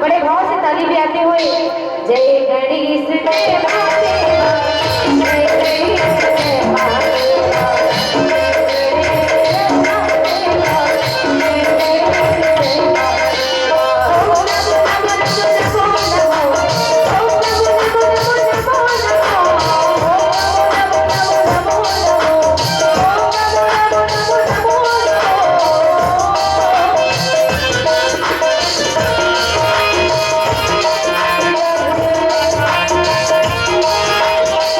बड़े भाव से ताली बजाते हुए जय गणेश जय महादेवा, जय गणेश जय महादेवा, जय गणेश जय महादेवा, जय गणेश जय महादेवा। ओम नमो नमो नमो नमो नमो, ओम नमो नमो नमो नमो नमो, ओम नमो नमो नमो नमो, ओम नमो नमो नमो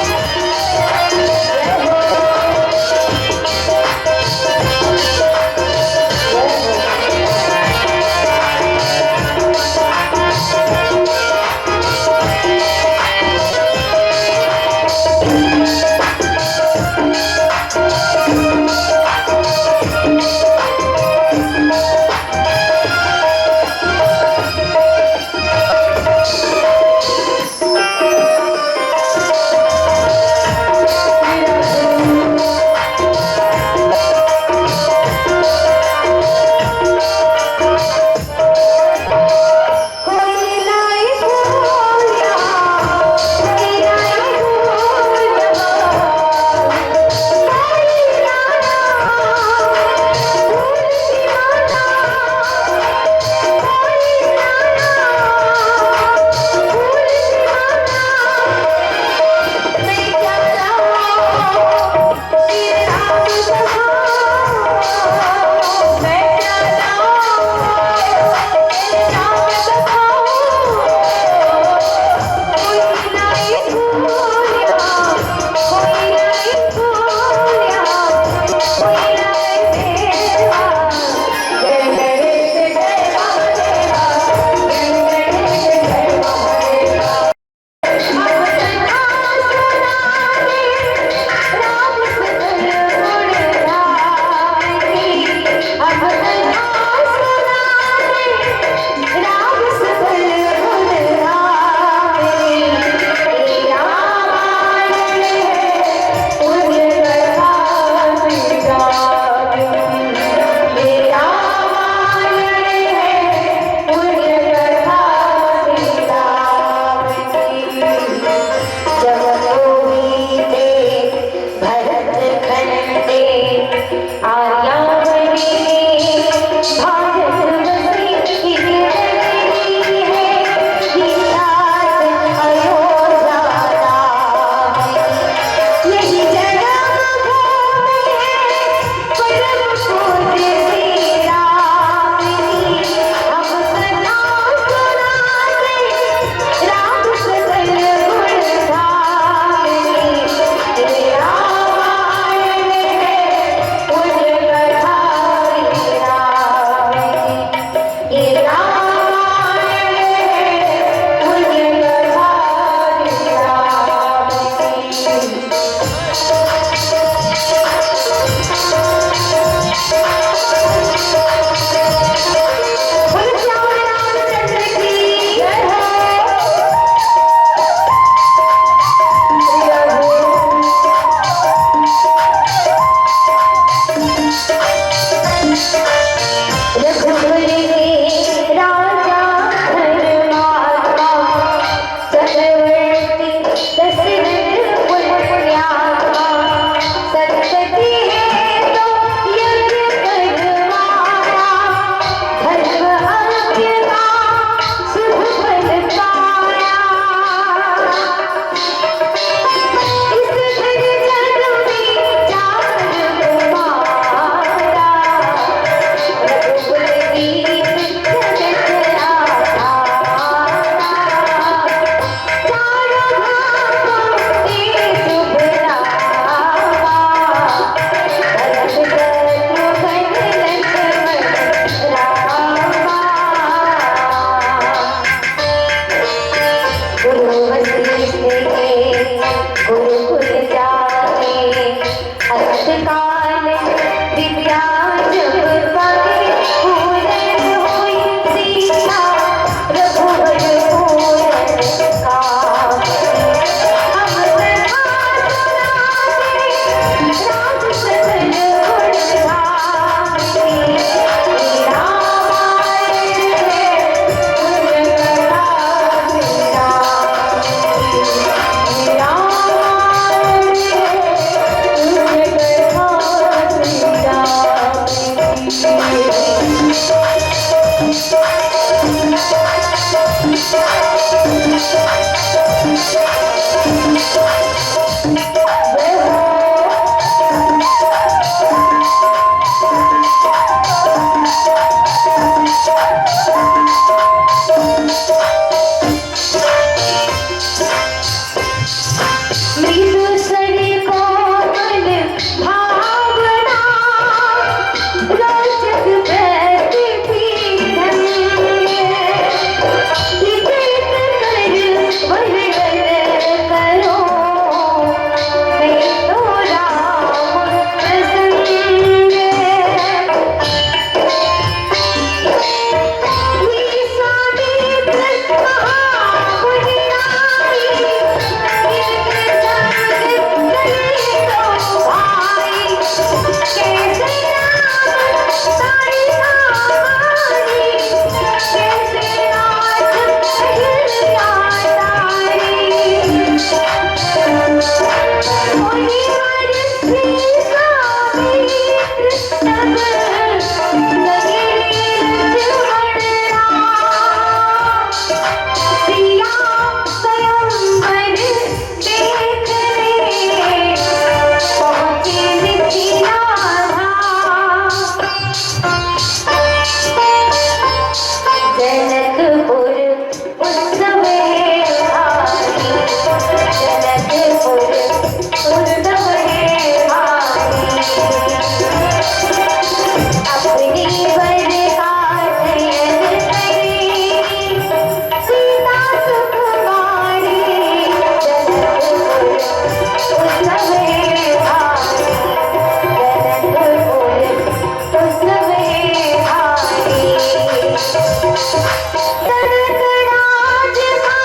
तड़कड़ाज का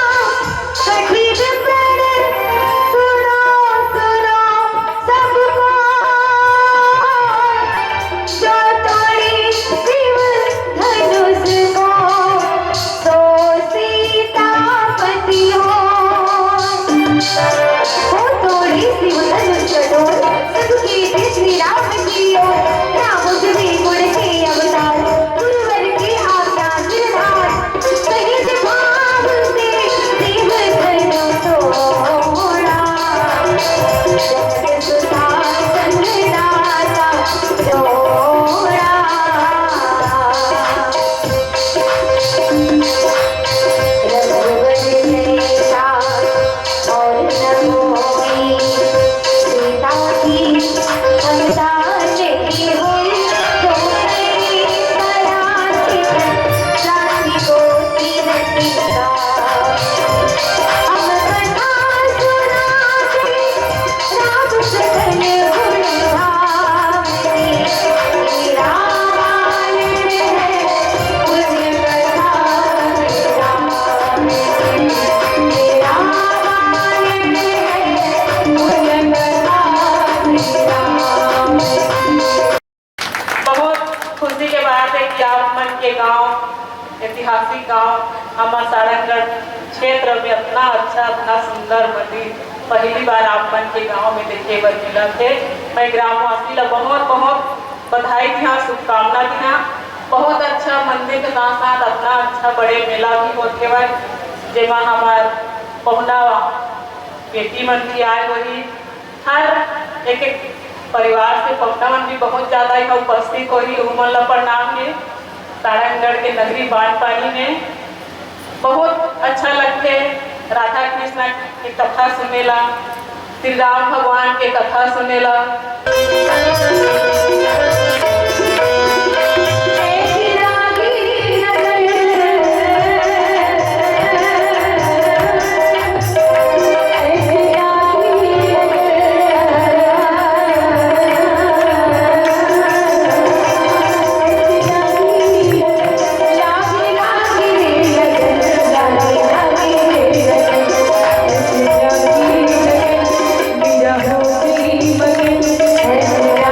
कठिन प्रण सुनो सुनो सबको जो तोड़ी शिव धनुष को तो सीतापति हो तोड़ी शिव धनुष डोर सबके थे श्री राम की ओर राम तुम्हें गुण के अवतार गुरुवर के आज्ञा निर्धार सहित भाव से शिव धनु तोड़ा जगत सुता संगदाता तोड़ा रघुवर सैया और न कोई सीता की संतान की हुई तो गई पराजित राशि को तीरथिका हम कथा सुनाते राम सगल गुण गावते रामायण पुण्य कथा रामायण बहुत खुशी के बात है कि आप मन के गांव ऐतिहासिक गांव अमर सारंगगढ़ क्षेत्र में इतना अच्छा इतना सुंदर मंदिर पहली बार आप मन के गांव में देखे बर मिला थे। मैं ग्रामवासी ला बहुत बहुत बधाई दिया शुभकामना दिया। बहुत अच्छा मंदिर के साथ साथ अपना अच्छा बड़े मेला भी होते हुए जेमा हमार पहुना बेटी मन भी आए वही हर एक एक परिवार से पहुना मन भी बहुत ज्यादा यहाँ उपस्थित होगी उमन ला प्रणाम है। सारंगगढ़ के नगरी बाढ़ पानी में बहुत अच्छा लगते राधा कृष्ण की कथा सुनेला श्री राम भगवान के कथा सुनेला।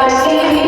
Thank you.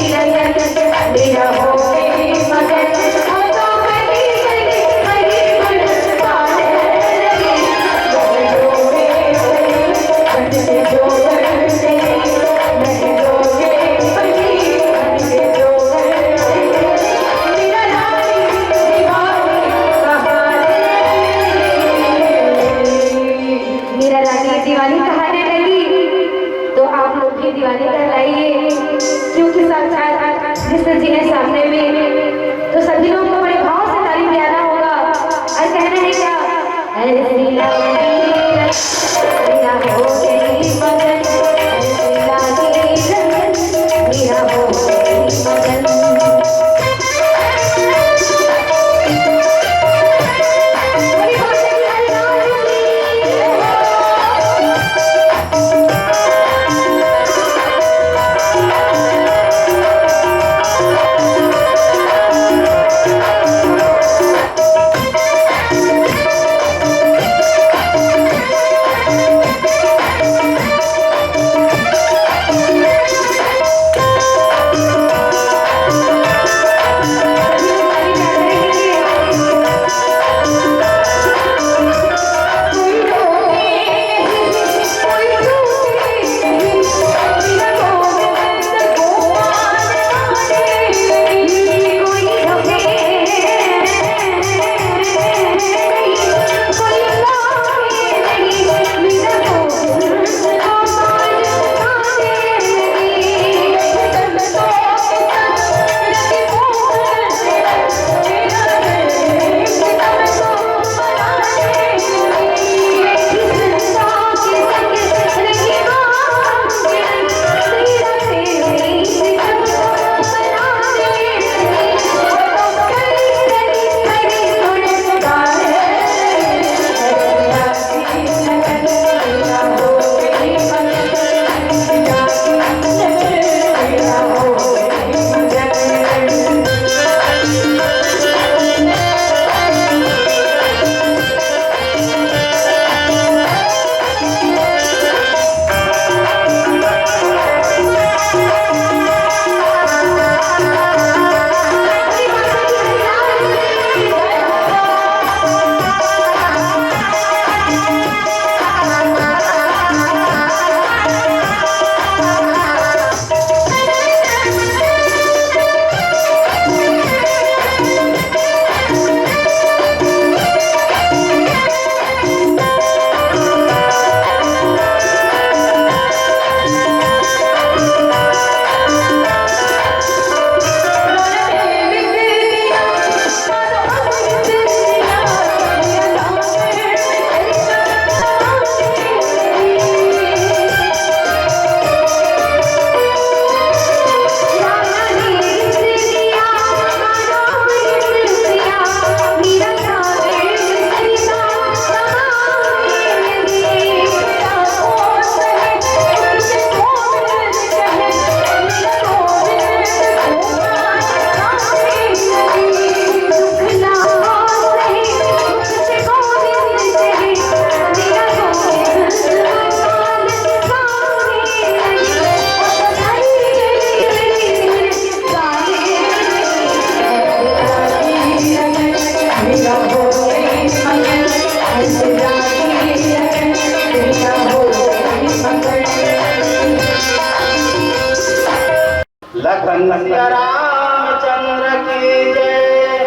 कन्हैया रामचंद्र की जय।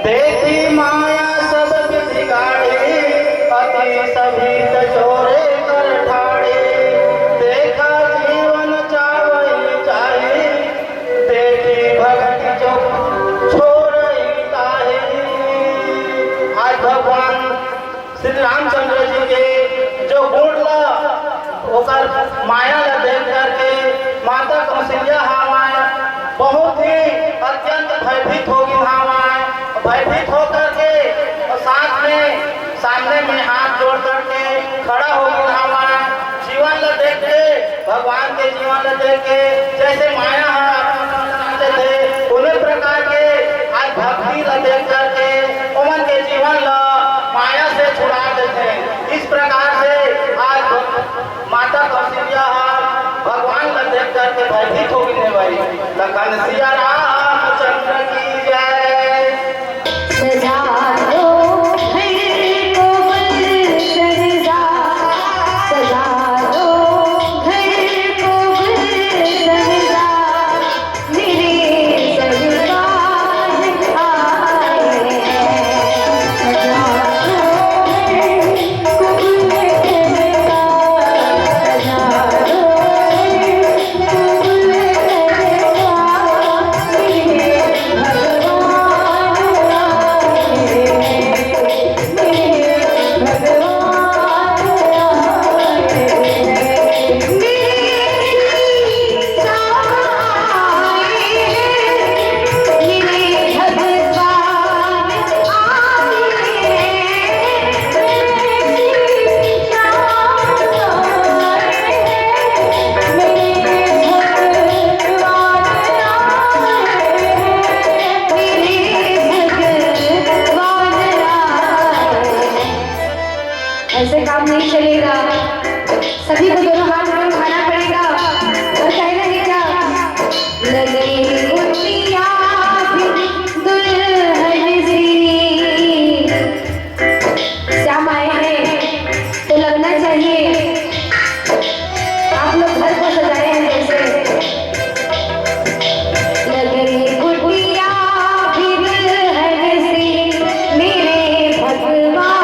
देखी माया सब बिगाड़ी, अति सभी तछोरे कर ठाड़े। देखा जीवन चावई चाहे, देखी भक्ति जो छोड़ई ताहे। आज भगवान श्री रामचंद्र जी के जो गुण होकर माया ला देख करके माता कौशल्या हमारे बहुत ही अत्यंत भयभीत होगी हमारे। भयभीत होकर के और साथ में सामने में हाथ जोड़ करके खड़ा होगी हमारे। जीवन ला देख के, भगवान के जीवन ला देख के जैसे माया थे उन्हीं प्रकार के आज भक्ति ला देख करके उमन के जीवन ला माया से छुड़ा देते हैं। इस प्रकार से आज माता कौशल्या भगवान का देख करके भयभीत हो गई भाई। लखन सिया रामचंद्र की जय। सजा दो घर को बल सहजा, सजा दो घर को बल सहजा, मेरे सरकार आए हैं। सजा दो घर को बल सहजा, सजा दो ऐसे काम नहीं चलेगा। सभी को दोनों हाथ में उठाना पड़ेगा और कहना है क्या, लगे उठिया भी दुल्हन सी। श्याम आए हैं तो लगना चाहिए। आप लोग घर को सजाए हैं जैसे, लगे उठिया भी दुल्हन सी, मेरे भगवान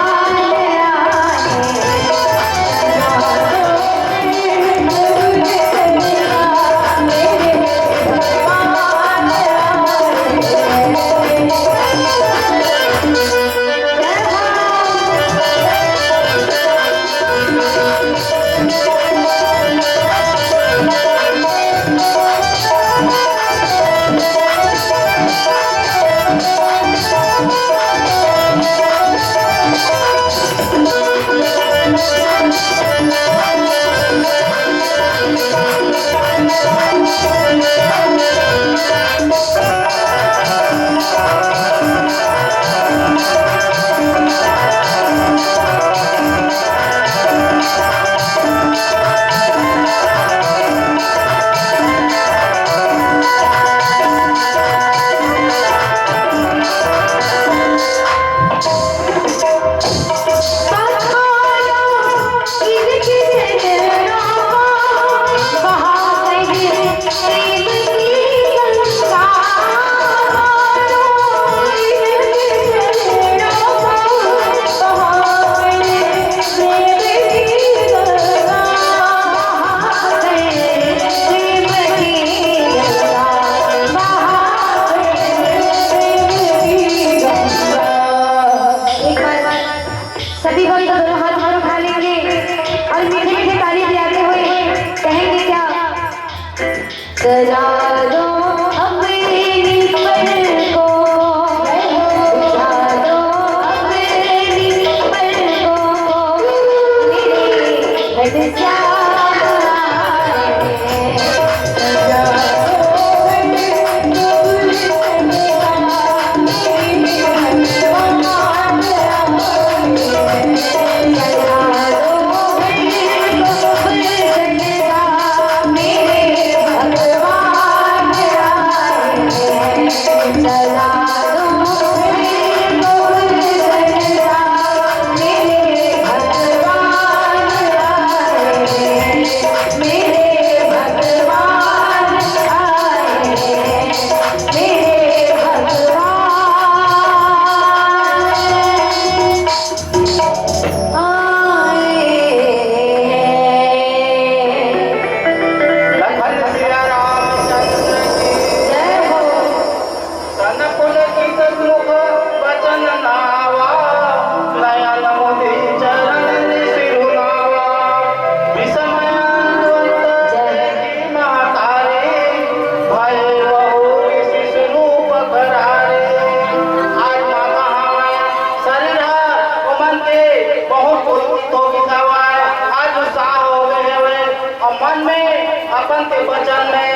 ओमन के वचन में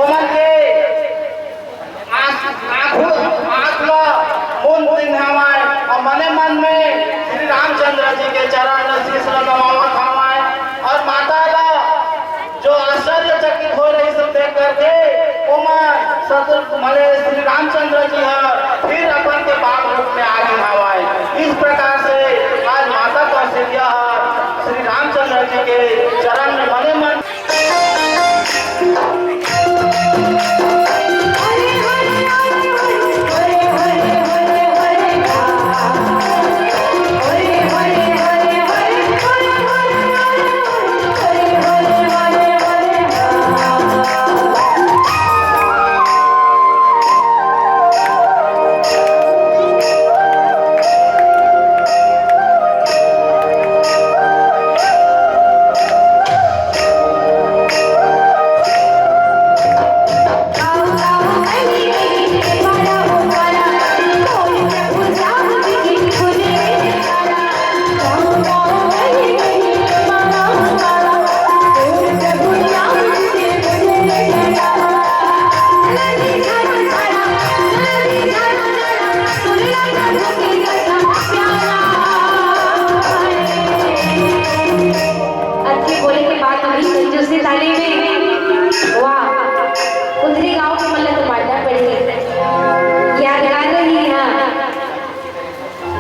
ओमन के आत्मा मन दिन हमारे और मने मन में श्री रामचंद्र जी के चरण शीश नमावत हमारे और माता का जो आश्चर्यचकित हो रही सब देख करके ओमन सतुर मले श्री रामचंद्र जी है फिर अपन के बाप रूप में आगे हवाए। इस प्रकार से आज माता कौशल्या श्री रामचंद्र जी के चरण में मने मन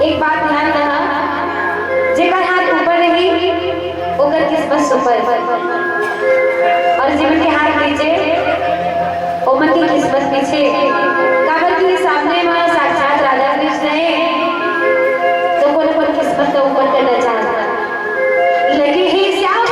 एक बात ध्यान रहा, जेकर हाथ ऊपर रही ओकर किस्मत ऊपर और जिमन के हाथ नीचे ओमन की किस्मत पीछे। काबर के सामने में साक्षात राधा कृष्ण है तो कोई किस्मत का ऊपर करना चाहता लगे ही श्याम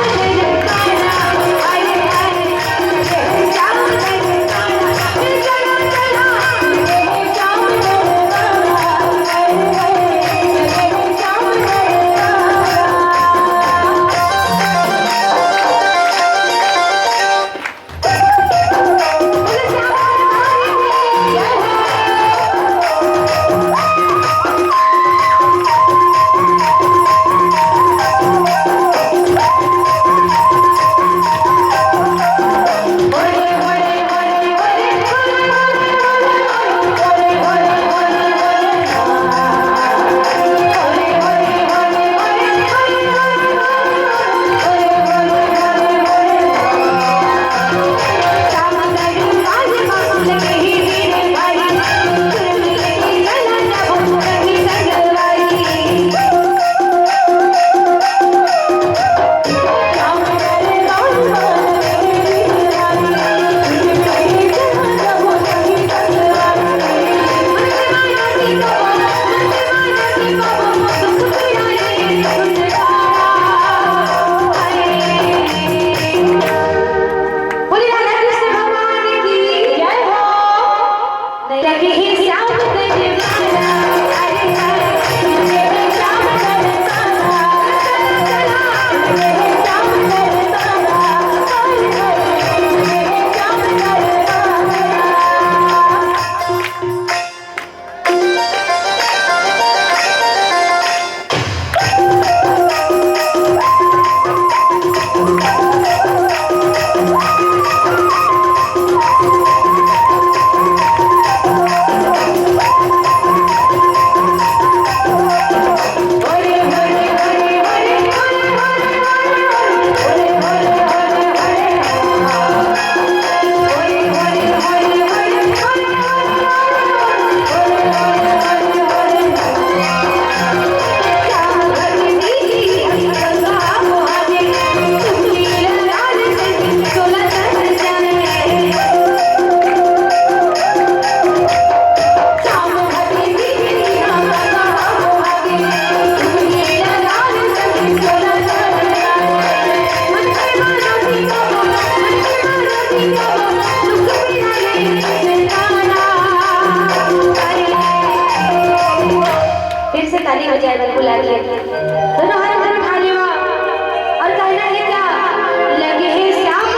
ताली बजाए बर बुला दिए दोनों हाथ ऊपर उठा लिया और कहना है क्या लगे है श्याम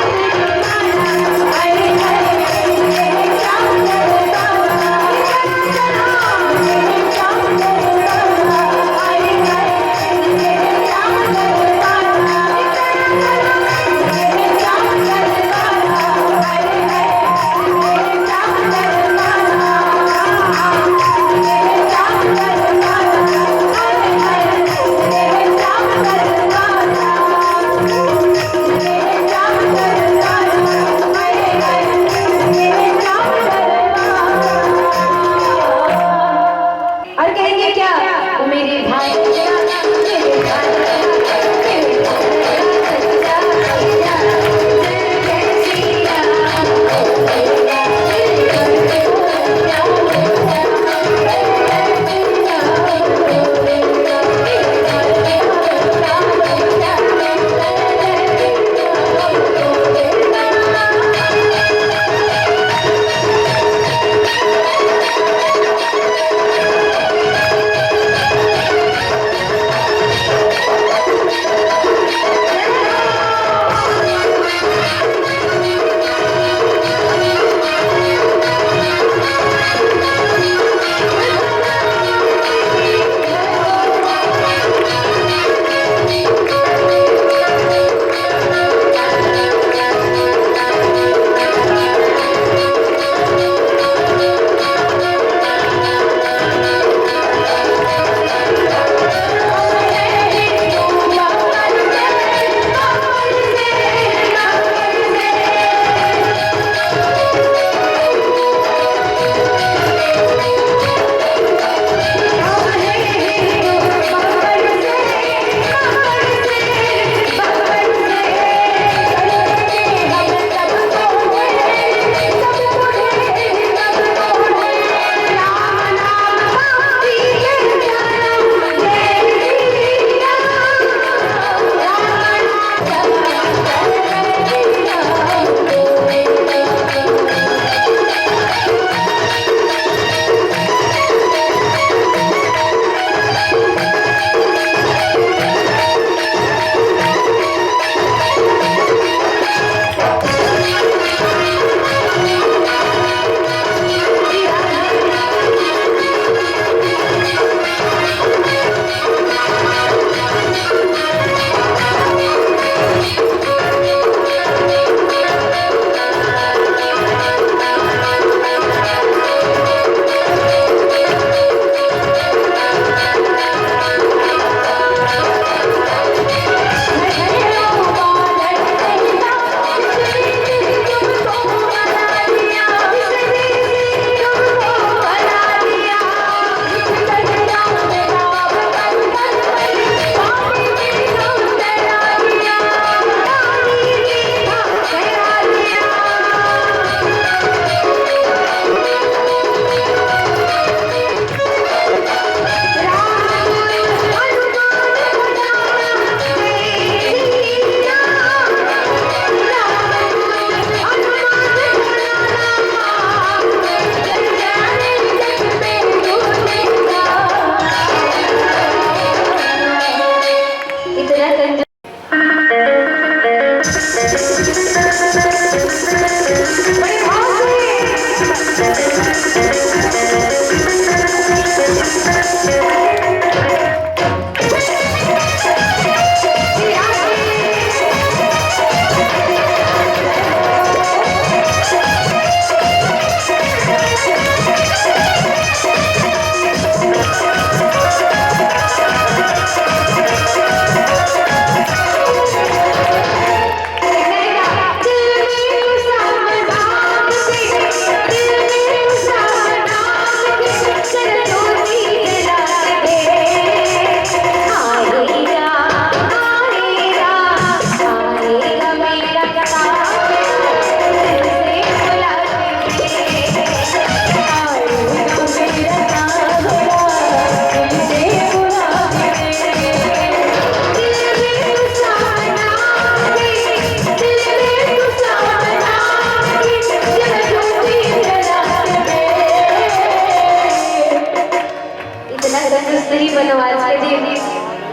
आज के दिन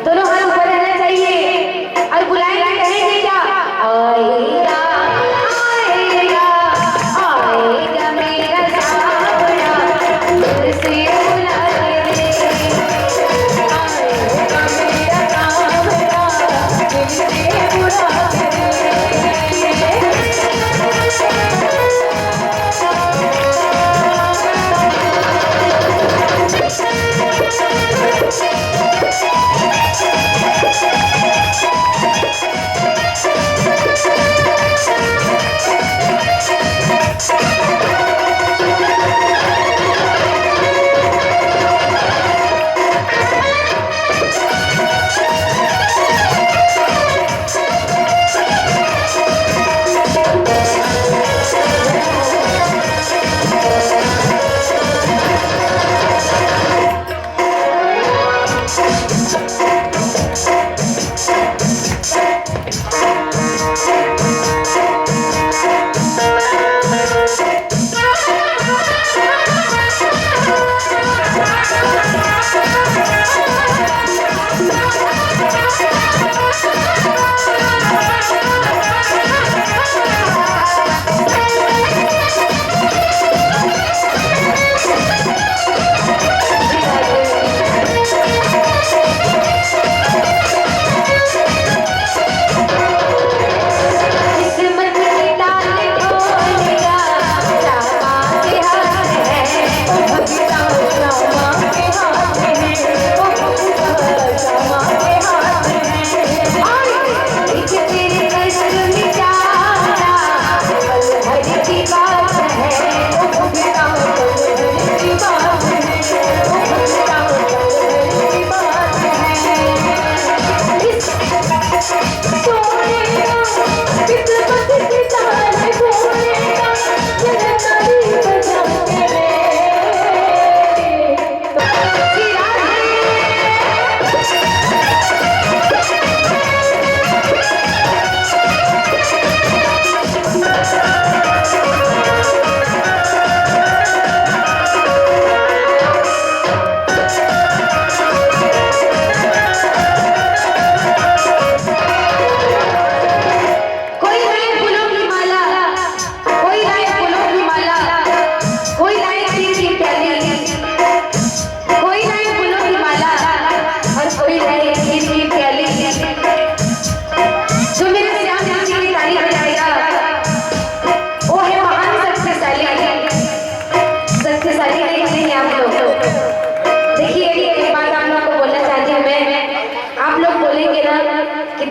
दोनों हाथ ऊपर रहना चाहिए और बुलाएंगे, कहेंगे क्या? आएगा आएगा आएगा मेरा सावरा, दूर से बुला के ले। आएगा मेरा सावरा, दिल से बुला के ले।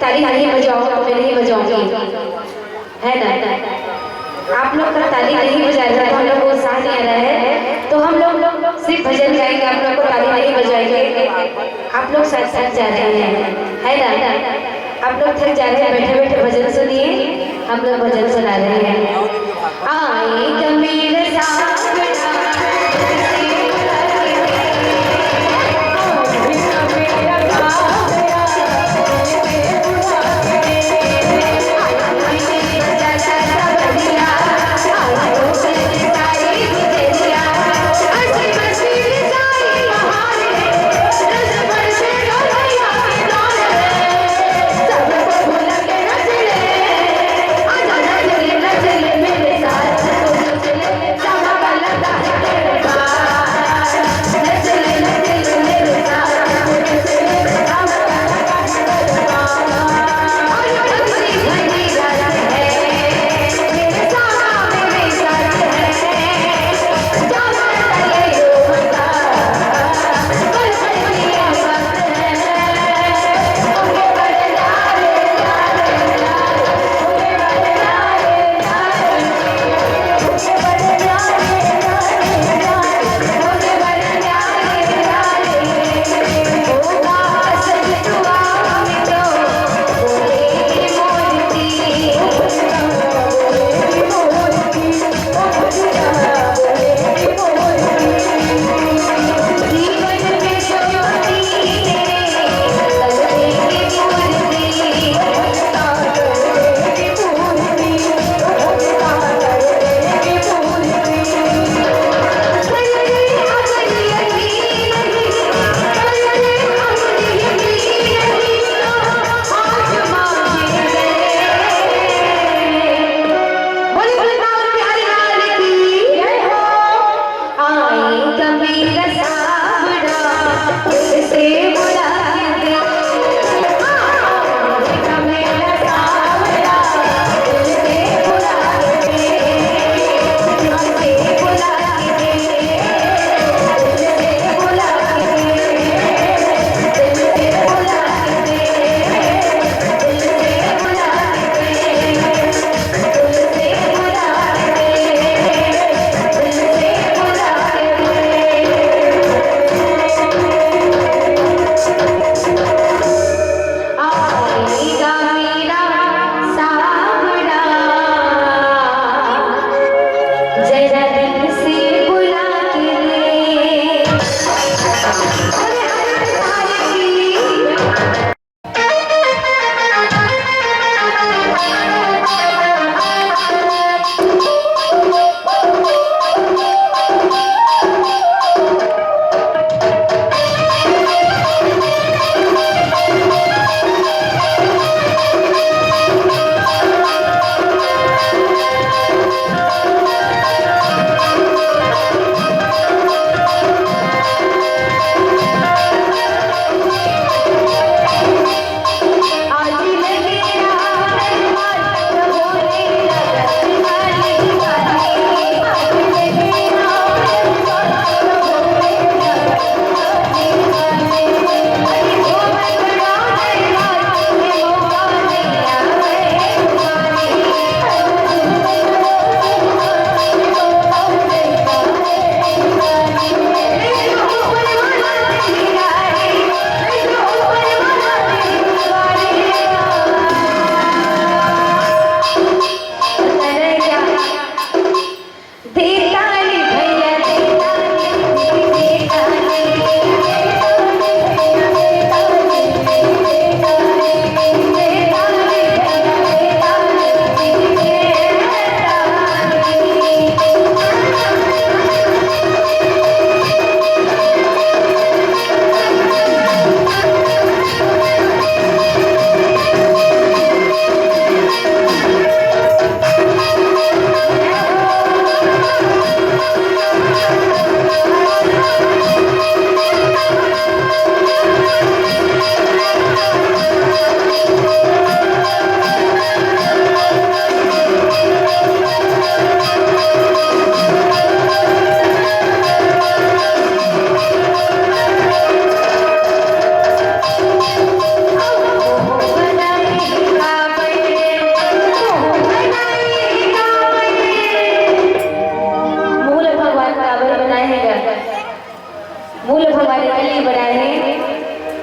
ताली नहीं बजाओ तो मैं नहीं बजाऊंगी, है ना? आप लोग का ताली नहीं बजा रहे तो हम लोग को उत्साह नहीं आ रहा है, तो हम लोग सिर्फ भजन गाएंगे, आप लोग को ताली नहीं बजाएंगे। आप लोग साथ साथ जा रहे हैं, है ना? आप लोग थक जा रहे हैं, बैठे बैठे भजन सुनिए, हम लोग भजन सुना रहे हैं। आएगा मेरे सावरा, मेरे साथ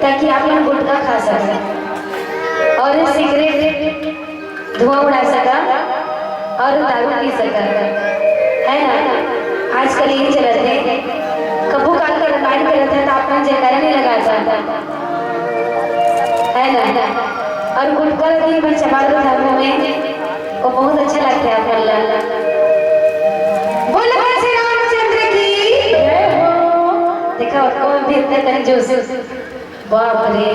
ताकि आप लोग गुटखा खा सकें और सिगरेट धुआं उड़ा सका और दारू पी सका, है ना। आजकल ये चलते हैं, कबू काल का रामायण करते हैं तो आपने जयकारा नहीं लगाता, है ना। और गुटखा दिन भर चबा दो धर्म में, वो बहुत अच्छा लगता है। आपका बोलो श्री रामचंद्र की जय हो। देखा उसको भी इतने कंजूस, बाप रे।